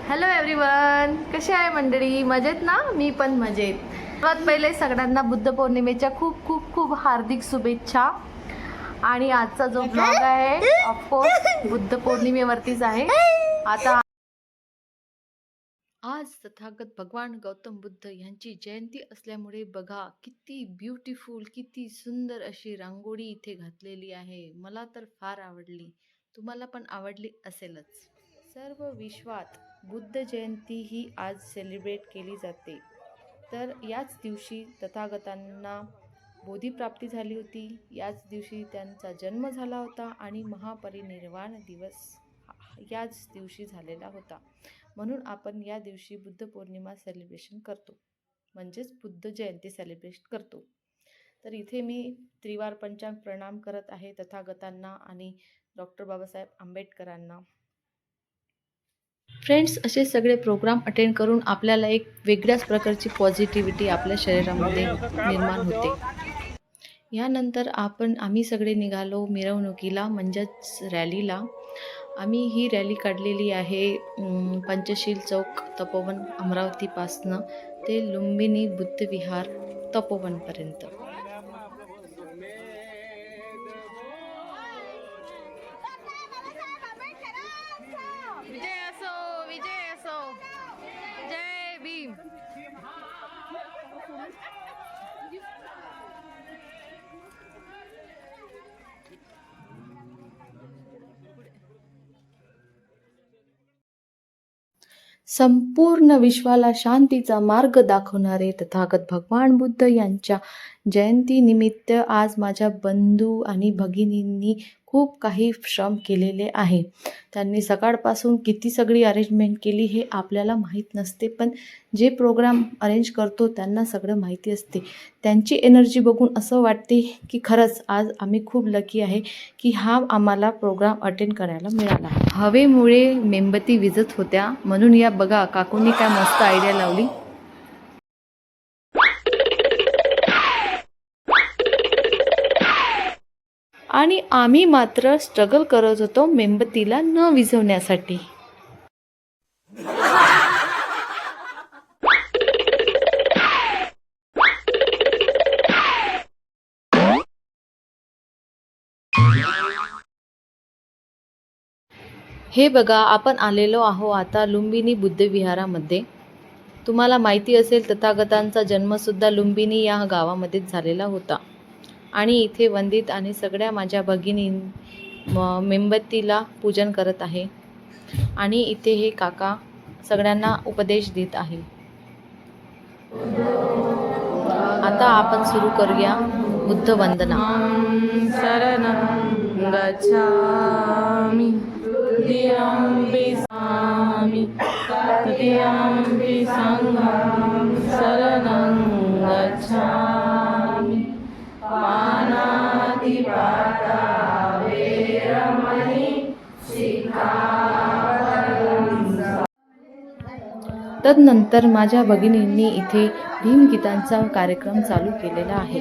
Hello everyone, कसे आहे मंडळी? मजेत ना? मी पण मजेत. सर्वात पहिले सगळ्यांना बुद्ध पौर्णिमेच्या खूप खूप खूप हार्दिक शुभेच्छा. आणि आजचा जो ब्लॉग आहे ऑफकोर्स बुद्ध पौर्णिमेवरतीच आहे. आता आज तथागत भगवान गौतम बुद्ध यांची जयंती असल्यामुळे बघा किती ब्युटिफुल, किती सुंदर अशी रांगोळी इथे घातलेली आहे. मला तर फार आवडली, तुम्हाला पण आवडली असेलच. सर्व विश्वात बुद्ध जयंती ही आज सेलिब्रेट केली जाते. तर याच दिवशी तथागतांना बोधिप्राप्ती झाली होती. याच दिवशी त्यांचा जन्म झाला होता आणि महापरिनिर्वाण दिवस याच दिवशी झालेला होता. म्हणून आपण या दिवशी बुद्ध पौर्णिमा सेलिब्रेशन करतो, म्हणजेच बुद्ध जयंती सेलिब्रेट करतो. तर इथे मी त्रिवार पंचांग प्रणाम करत आहे तथागतांना आणि डॉक्टर बाबासाहेब आंबेडकरांना. फ्रेंड्स, असे सगळे प्रोग्राम अटेंड करून आपल्याला एक वेगळ्याच प्रकारची पॉझिटिव्हिटी आपल्या शरीरामध्ये निर्माण होते. यानंतर आम्ही सगळे निघालो मिरवणुकीला, म्हणजेच रॅलीला. आम्ही ही रॅली काढलेली आहे पंचशील चौक तपोवन अमरावतीपासनं ते लुंबिनी बुद्ध विहार तपोवनपर्यंत. विजय असो, विजय असो, जय भीम. संपूर्ण विश्वाला शांतीचा मार्ग दाखवणारे तथागत भगवान बुद्ध यांच्या जयंतीनिमित्त आज माझ्या बंधू आणि भगिनींनी खूप काही श्रम केलेले आहे. त्यांनी सकाळपासून किती सगळी अरेंजमेंट केली हे आपल्याला माहीत नसते, पण जे प्रोग्राम अरेंज करतो त्यांना सगळं माहिती असते. त्यांची एनर्जी बघून असं वाटते की खरंच आज आम्ही खूप लकी आहे की हा आम्हाला प्रोग्राम अटेंड करायला मिळाला. हवेमुळे मेणबत्ती विझत होत्या, म्हणून या बघा काकूंनी काय मस्त आयडिया लावली. आणि आम्ही मात्र स्ट्रगल करत होतो मेणबत्तीला न विझवण्यासाठी. हे बघा, आपण आलेलो आहो आता लुंबिनी बुद्ध विहारामध्ये. तुम्हाला माहिती असेल तथागतांचा जन्मसुद्धा लुंबिनी या गावामध्येच झालेला होता. आणि इथे वंदित आणि सगळ्या माझ्या भगिनी मेणबत्तीला पूजन करत आहे. आणि इथे हे काका सगळ्यांना उपदेश देत आहे. आता आपण सुरू करूया बुद्ध वंदना. शरणं गच्छामि द्वितीयंपि सामि तृतीयंपि संघं शरणं गच्छामि पानातिपाता वेरमणि सिक्खापदं. तदनंतर माझ्या भगिनींनी इथे भीमगीतांचा कार्यक्रम चालू केलेला आहे.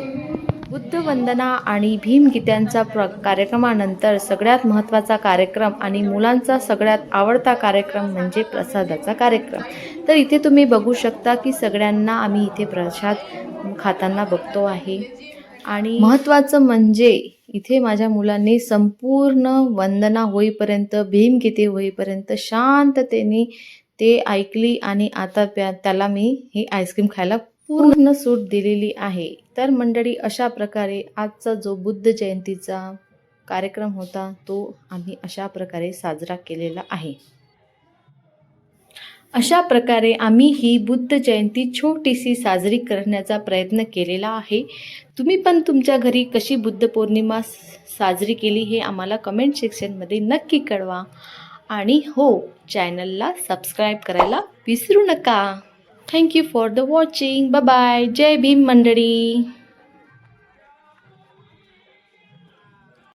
बुद्ध वंदना आणि भीमगीतांचा कार्यक्रमानंतर सगळ्यात महत्त्वाचा कार्यक्रम आणि मुलांचा सगळ्यात आवडता कार्यक्रम म्हणजे प्रसादाचा कार्यक्रम. तर इथे तुम्ही बघू शकता की सगळ्यांना आम्ही इथे प्रसाद खाताना बघतो आहे. आणि महत्त्वाचं म्हणजे इथे माझ्या मुलांनी संपूर्ण वंदना होईपर्यंत, भीमगीते होईपर्यंत शांततेने ते ऐकली आणि आता त्याला मी ही आईस्क्रीम खायला पूर्ण सूट दिलेली आहे. तर मंडळी, अशा प्रकारे आजचा जो बुद्ध जयंतीचा कार्यक्रम होता तो आम्ही अशा प्रकारे साजरा केलेला आहे. अशा प्रकारे आम्ही ही बुद्ध जयंती छोटीशी साजरी करण्याचा प्रयत्न केलेला आहे. तुम्ही पण तुमच्या घरी कशी बुद्ध पौर्णिमा साजरी केली हे आम्हाला कमेंट सेक्शनमध्ये नक्की कळवा. आणि हो, चॅनलला सबस्क्राईब करायला विसरू नका. Thank you for the watching. Bye bye. जय भीम मंडळी.